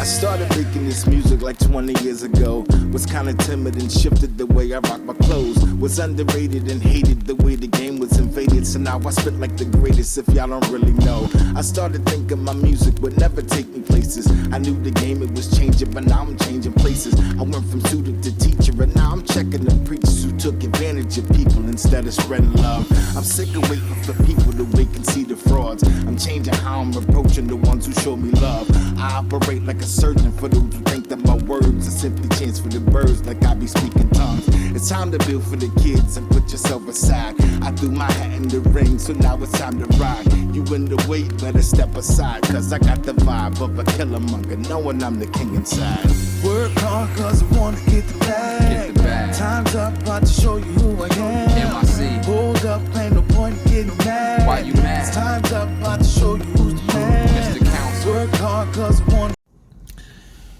I started making this music like 20 years ago. Was kinda timid and shifted the way I rock my clothes. Was underrated and hated the way the game was invaded. So now I spit like the greatest if y'all don't really know. I started thinking my music would never take me places. I knew the game, it was changing, but now I'm changing places. I went from student to teacher, and now I'm checking the preachers who took advantage of people instead of spreading love. I'm sick of waiting for people to wake and see the frauds. I'm changing how I'm approaching the ones who show me love. I operate like a surgeon for those who think that my words are simply chants for the birds, like I be speaking tongues. It's time to build for the kids and put yourself aside. I threw my hat in the ring, so now it's time to ride. You in the way, better step aside, cause I got the vibe of a killer monger, knowing I'm the king inside. Work hard cause I wanna get the bag. Time's up, about to show you who I am. MIC. Hold up, ain't no point in getting mad. Why you mad? It's time's up, about to show you who's the man. Mr. Council. Work hard cause I wanna.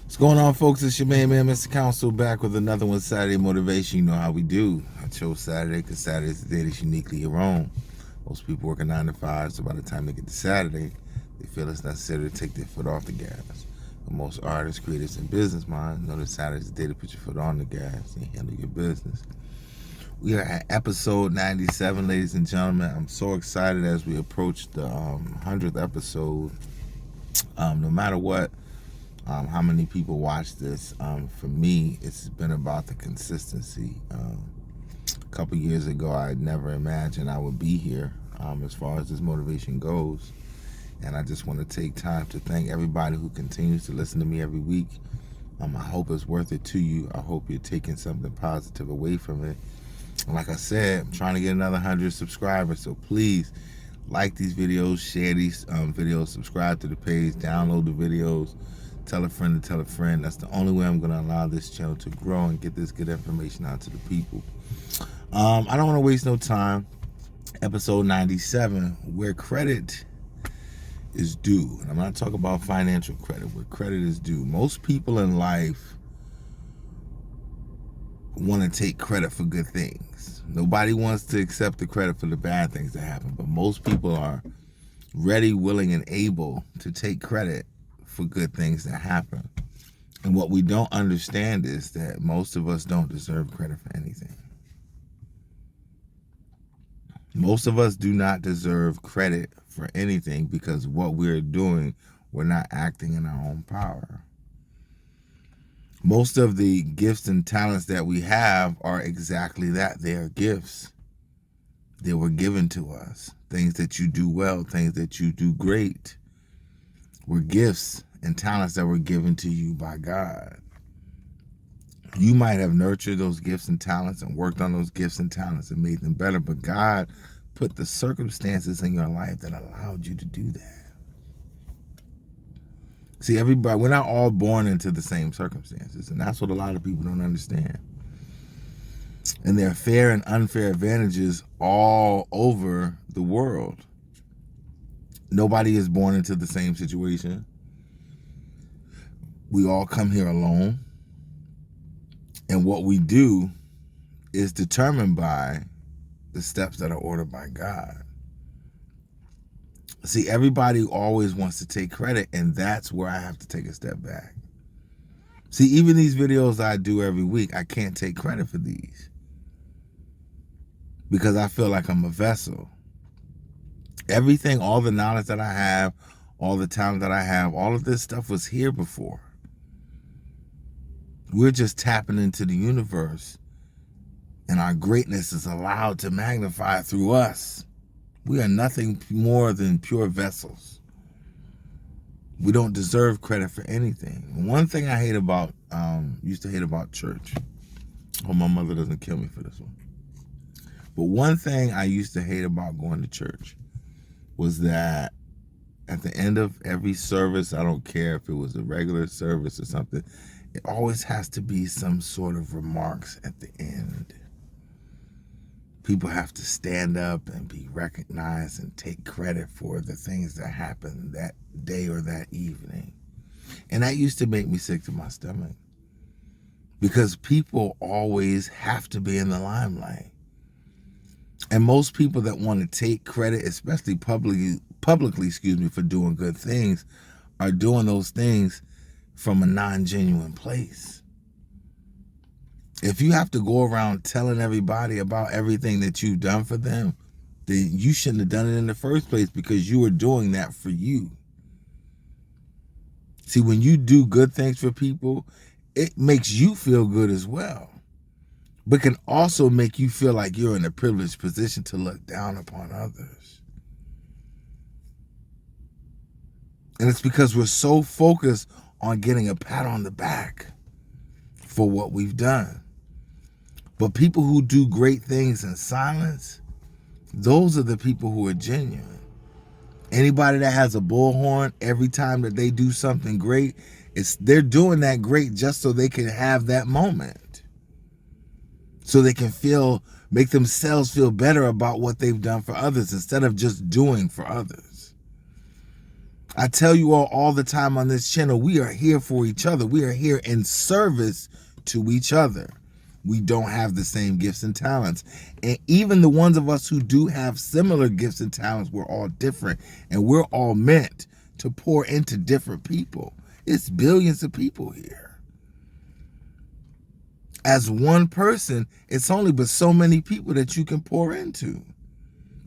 What's going on, folks? It's your man, Mr. Council, back with another one, Saturday Motivation. You know how we do. I chose Saturday because Saturday is the day that's uniquely your own. Most people working 9 to 5, so by the time they get to Saturday, they feel it's necessary to take their foot off the gas. But most artists, creators, and business minds know that Saturday is the day to put your foot on the gas and handle your business. We are at episode 97, ladies and gentlemen. I'm so excited as we approach the 100th episode. No matter what, how many people watch this, for me, it's been about the consistency. A couple years ago, I never imagined I would be here as far as this motivation goes. And I just want to take time to thank everybody who continues to listen to me every week. I hope it's worth it to you. I hope you're taking something positive away from it. And like I said, I'm trying to get another 100 subscribers. So please like these videos, share these videos, subscribe to the page, download the videos, tell a friend to tell a friend. That's the only way I'm going to allow this channel to grow and get this good information out to the people. I don't want to waste no time. Episode 97, where credit is due. And I'm not talking about financial credit, where credit is due. Most people in life want to take credit for good things. Nobody wants to accept the credit for the bad things that happen, but most people are ready, willing, and able to take credit for good things that happen. And what we don't understand is that most of us don't deserve credit for anything. Most of us do not deserve credit for anything because what we're doing, we're not acting in our own power. Most of the gifts and talents that we have are exactly that. They are gifts. They were given to us. Things that you do well, things that you do great, were gifts and talents that were given to you by God. You might have nurtured those gifts and talents and worked on those gifts and talents and made them better, but God put the circumstances in your life that allowed you to do that. See, everybody, we're not all born into the same circumstances, and that's what a lot of people don't understand. And there are fair and unfair advantages all over the world. Nobody is born into the same situation. We all come here alone. And what we do is determined by the steps that are ordered by God. See, everybody always wants to take credit, and that's where I have to take a step back. See, even these videos I do every week, I can't take credit for these because I feel like I'm a vessel. Everything, all the knowledge that I have, all the talent that I have, all of this stuff was here before. We're just tapping into the universe, and our greatness is allowed to magnify through us. We are nothing more than pure vessels. We don't deserve credit for anything. One thing I hate about, used to hate about church. Hope my mother doesn't kill me for this one. But one thing I used to hate about going to church was that at the end of every service, I don't care if it was a regular service or something, it always has to be some sort of remarks at the end. People have to stand up and be recognized and take credit for the things that happened that day or that evening. And that used to make me sick to my stomach because people always have to be in the limelight. And most people that want to take credit, especially publicly, for doing good things, are doing those things from a non-genuine place. If you have to go around telling everybody about everything that you've done for them, then you shouldn't have done it in the first place, because you were doing that for you. See, when you do good things for people, it makes you feel good as well, but can also make you feel like you're in a privileged position to look down upon others. And it's because we're so focused on getting a pat on the back for what we've done. But people who do great things in silence, those are the people who are genuine. Anybody that has a bullhorn every time that they do something great, they're doing that great just so they can have that moment. So they can make themselves feel better about what they've done for others instead of just doing for others. I tell you all the time on this channel, we are here for each other. We are here in service to each other. We don't have the same gifts and talents. And even the ones of us who do have similar gifts and talents, we're all different. And we're all meant to pour into different people. It's billions of people here. As one person, it's only but so many people that you can pour into.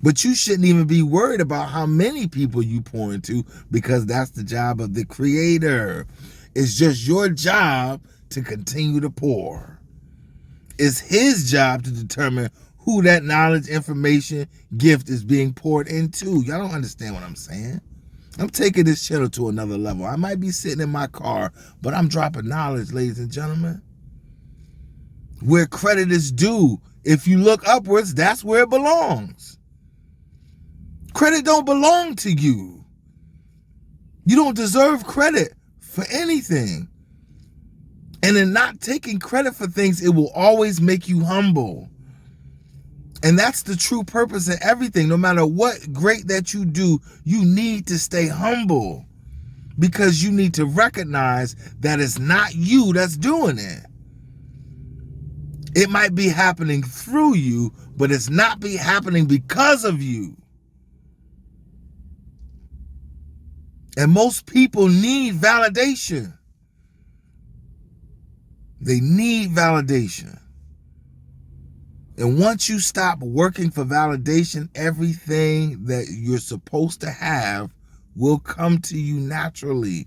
But you shouldn't even be worried about how many people you pour into, because that's the job of the Creator. It's just your job to continue to pour. It's His job to determine who that knowledge, information, gift is being poured into. Y'all don't understand what I'm saying. I'm taking this channel to another level. I might be sitting in my car, but I'm dropping knowledge, ladies and gentlemen. Where credit is due, if you look upwards, that's where it belongs. Credit don't belong to you. You don't deserve credit for anything. And in not taking credit for things, it will always make you humble. And that's the true purpose in everything. No matter what great that you do, you need to stay humble, because you need to recognize that it's not you that's doing it. It might be happening through you, but it's not happening because of you. And most people need validation. They need validation. And once you stop working for validation, everything that you're supposed to have will come to you naturally.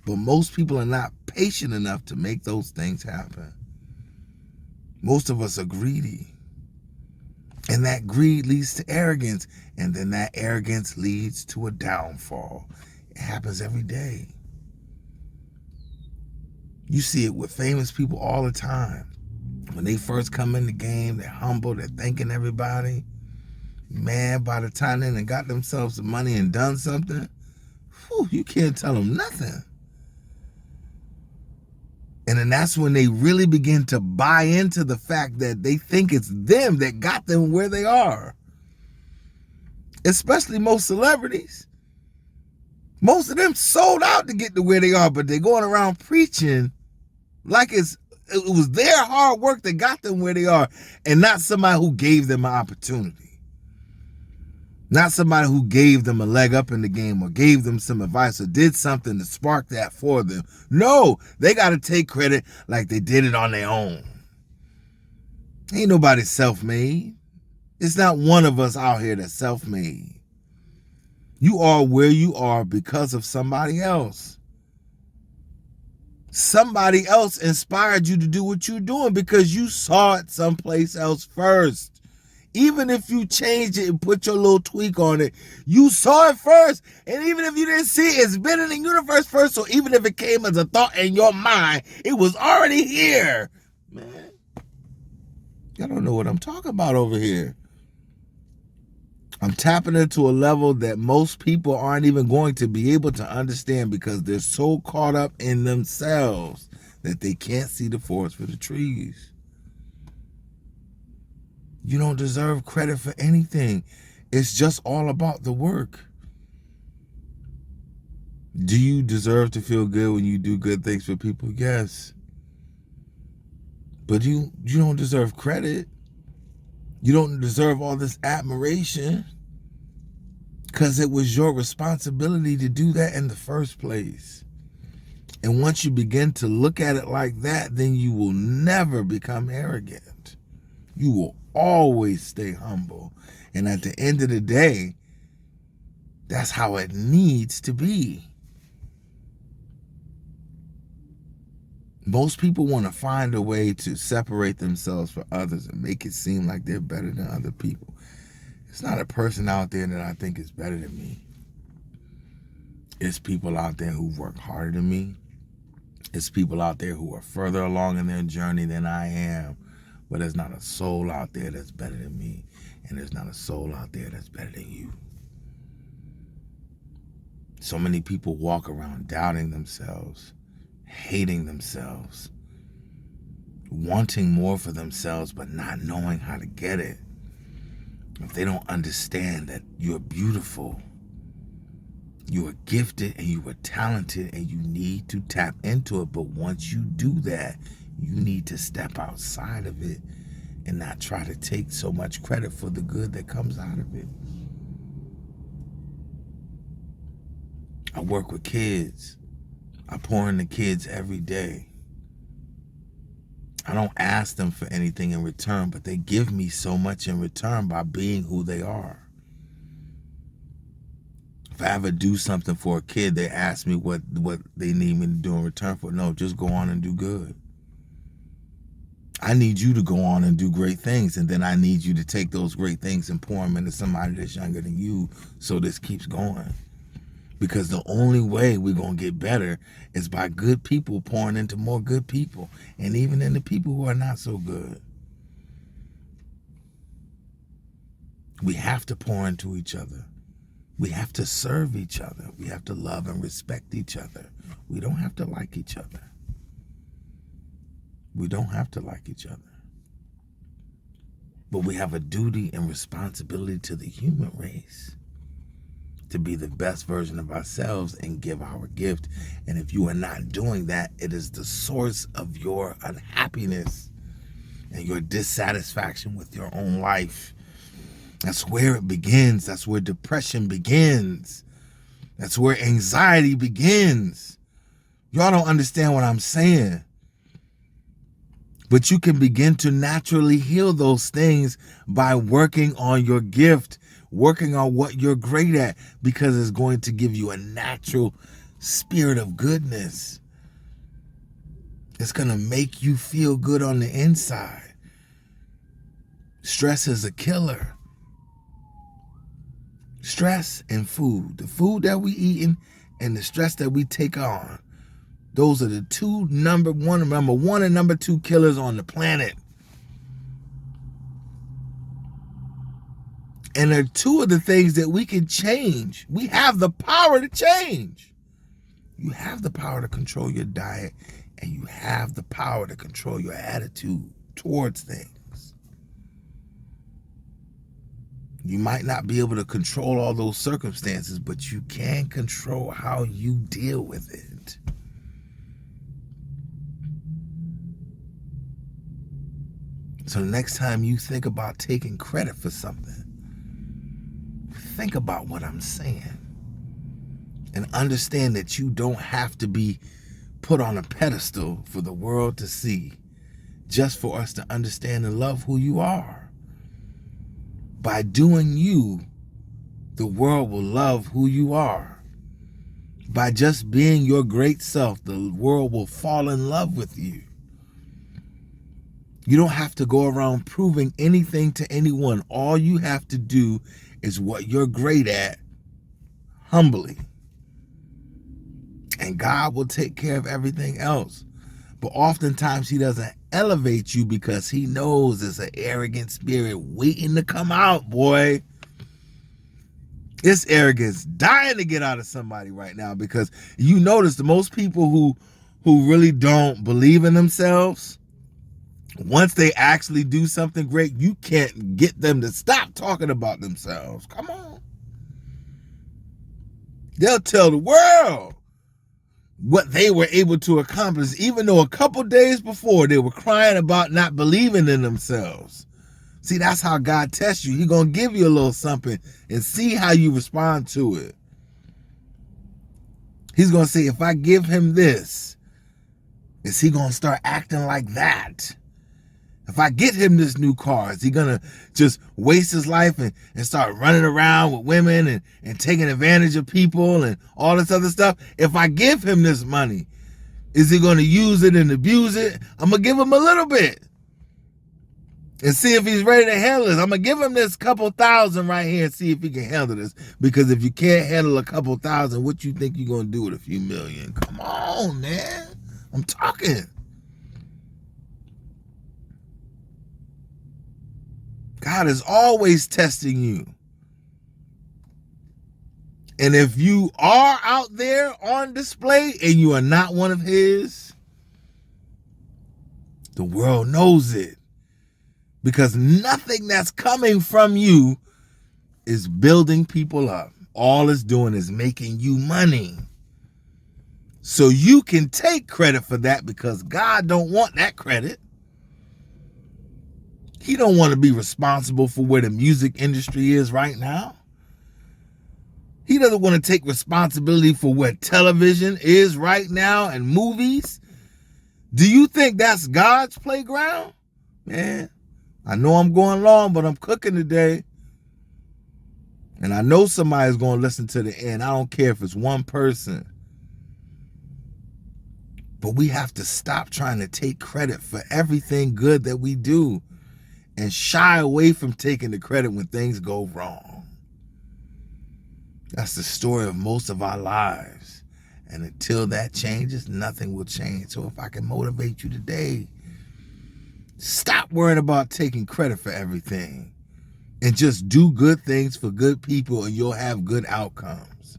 But most people are not patient enough to make those things happen. Most of us are greedy. And that greed leads to arrogance. And then that arrogance leads to a downfall. It happens every day. You see it with famous people all the time. When they first come in the game, they're humble, they're thanking everybody. Man, by the time they done got themselves some money and done something, you can't tell them nothing. And then that's when they really begin to buy into the fact that they think it's them that got them where they are. Especially most celebrities. Most of them sold out to get to where they are, but they're going around preaching like it was their hard work that got them where they are, and not somebody who gave them an opportunity. Not somebody who gave them a leg up in the game or gave them some advice or did something to spark that for them. No, they got to take credit like they did it on their own. Ain't nobody self-made. It's not one of us out here that's self-made. You are where you are because of somebody else. Somebody else inspired you to do what you're doing because you saw it someplace else first. Even if you change it and put your little tweak on it, you saw it first. And even if you didn't see it, it's been in the universe first. So even if it came as a thought in your mind, it was already here. Man, y'all don't know what I'm talking about over here. I'm tapping into a level that most people aren't even going to be able to understand because they're so caught up in themselves that they can't see the forest for the trees. You don't deserve credit for anything. It's just all about the work. Do you deserve to feel good when you do good things for people? Yes. But you don't deserve credit. You don't deserve all this admiration because it was your responsibility to do that in the first place. And once you begin to look at it like that, then you will never become arrogant. You will always stay humble. And at the end of the day, that's how it needs to be. Most people want to find a way to separate themselves from others and make it seem like they're better than other people. It's not a person out there that I think is better than me. It's people out there who work harder than me. It's people out there who are further along in their journey than I am. But there's not a soul out there that's better than me. And there's not a soul out there that's better than you. So many people walk around doubting themselves, hating themselves, wanting more for themselves, but not knowing how to get it. If they don't understand that you're beautiful, you are gifted and you are talented and you need to tap into it. But once you do that, you need to step outside of it and not try to take so much credit for the good that comes out of it. I work with kids. I pour into kids every day. I don't ask them for anything in return, but they give me so much in return by being who they are. If I ever do something for a kid, they ask me what they need me to do in return for. No, just go on and do good. I need you to go on and do great things, and then I need you to take those great things and pour them into somebody that's younger than you so this keeps going. Because the only way we're going to get better is by good people pouring into more good people, and even into people who are not so good. We have to pour into each other. We have to serve each other. We have to love and respect each other. We don't have to like each other. We don't have to like each other. But we have a duty and responsibility to the human race to be the best version of ourselves and give our gift. And if you are not doing that, it is the source of your unhappiness and your dissatisfaction with your own life. That's where it begins. That's where depression begins. That's where anxiety begins. Y'all don't understand what I'm saying. But you can begin to naturally heal those things by working on your gift, working on what you're great at, because it's going to give you a natural spirit of goodness. It's going to make you feel good on the inside. Stress is a killer. Stress and food, the food that we eating and the stress that we take on, those are the two number one and number two killers on the planet. And they're two of the things that we can change. We have the power to change. You have the power to control your diet, and you have the power to control your attitude towards things. You might not be able to control all those circumstances, but you can control how you deal with it. So the next time you think about taking credit for something, think about what I'm saying and understand that you don't have to be put on a pedestal for the world to see, just for us to understand and love who you are. By doing you, the world will love who you are. By just being your great self, the world will fall in love with you. You don't have to go around proving anything to anyone. All you have to do is what you're great at, humbly. And God will take care of everything else. But oftentimes he doesn't elevate you because he knows it's an arrogant spirit waiting to come out, boy. It's arrogance dying to get out of somebody right now, because you notice the most people who really don't believe in themselves, once they actually do something great, you can't get them to stop talking about themselves. Come on. They'll tell the world what they were able to accomplish, even though a couple days before they were crying about not believing in themselves. See, that's how God tests you. He's going to give you a little something and see how you respond to it. He's going to say, if I give him this, is he going to start acting like that? If I get him this new car, is he going to just waste his life and start running around with women and taking advantage of people and all this other stuff? If I give him this money, is he going to use it and abuse it? I'm going to give him a little bit and see if he's ready to handle this. I'm going to give him this couple thousand right here and see if he can handle this. Because if you can't handle a couple thousand, what you think you're going to do with a few million? Come on, man. I'm talking. God is always testing you. And if you are out there on display and you are not one of his, the world knows it. Because nothing that's coming from you is building people up. All it's doing is making you money. So you can take credit for that because God don't want that credit. He don't want to be responsible for where the music industry is right now. He doesn't want to take responsibility for where television is right now and movies. Do you think that's God's playground? Man, I know I'm going long, but I'm cooking today. And I know somebody's going to listen to the end. I don't care if it's one person. But we have to stop trying to take credit for everything good that we do and shy away from taking the credit when things go wrong. That's the story of most of our lives. And until that changes, nothing will change. So if I can motivate you today, stop worrying about taking credit for everything and just do good things for good people and you'll have good outcomes.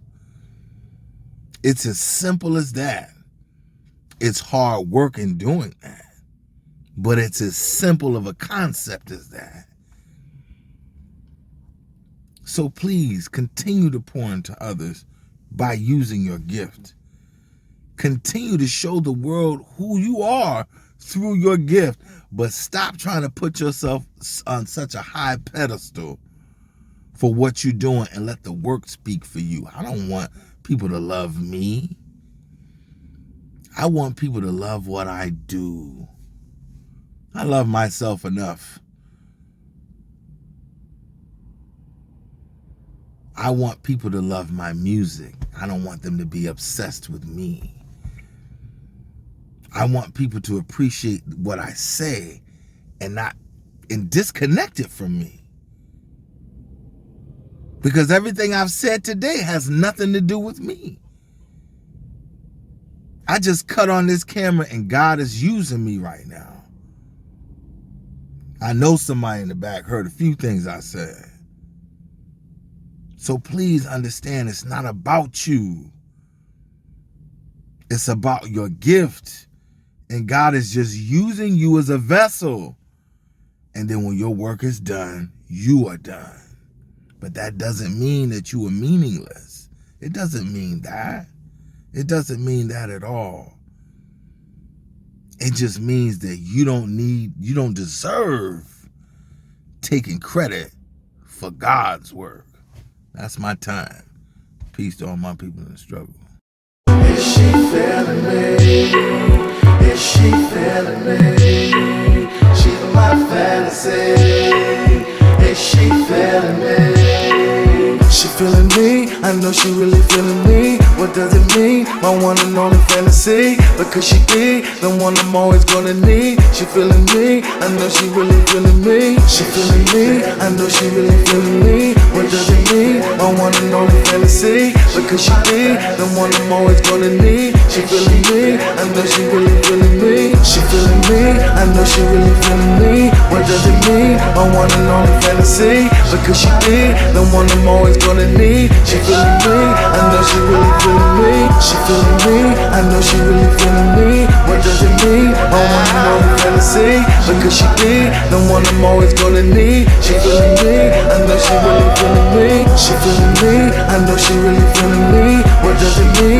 It's as simple as that. It's hard work in doing that. But it's as simple of a concept as that. So please continue to pour into others by using your gift. Continue to show the world who you are through your gift. But stop trying to put yourself on such a high pedestal for what you're doing and let the work speak for you. I don't want people to love me. I want people to love what I do. I love myself enough. I want people to love my music. I don't want them to be obsessed with me. I want people to appreciate what I say and disconnect it from me. Because everything I've said today has nothing to do with me. I just cut on this camera and God is using me right now. I know somebody in the back heard a few things I said. So please understand, it's not about you. It's about your gift. And God is just using you as a vessel. And then when your work is done, you are done. But that doesn't mean that you are meaningless. It doesn't mean that. It doesn't mean that at all. It just means that you don't deserve taking credit for God's work. That's my time. Peace to all my people in the struggle. Is she feeling me? Is she feeling me? She's my fantasy. Is she feeling me? She feeling me, I know she really feeling me. What does it mean? My one and only fantasy. Because she be the one I'm always gonna need. She feeling me, I know she really feeling me. She feeling me, I know she really feeling me. What does it mean? My one and only fantasy. Because she be the one I'm always gonna need. She feeling me, I know she really feeling me. She feeling me, I know she really feeling me. What does it mean? My one and only fantasy. Because she be the one I'm always gonna need. She feeling me, I know she really feeling me. She feeling me, I know she really feeling me. What does it mean? My one and only fantasy. Because she be the one I'm always gonna need. She feeling me, I know she really feeling me. She feeling me, I know she really feeling me. What does it mean?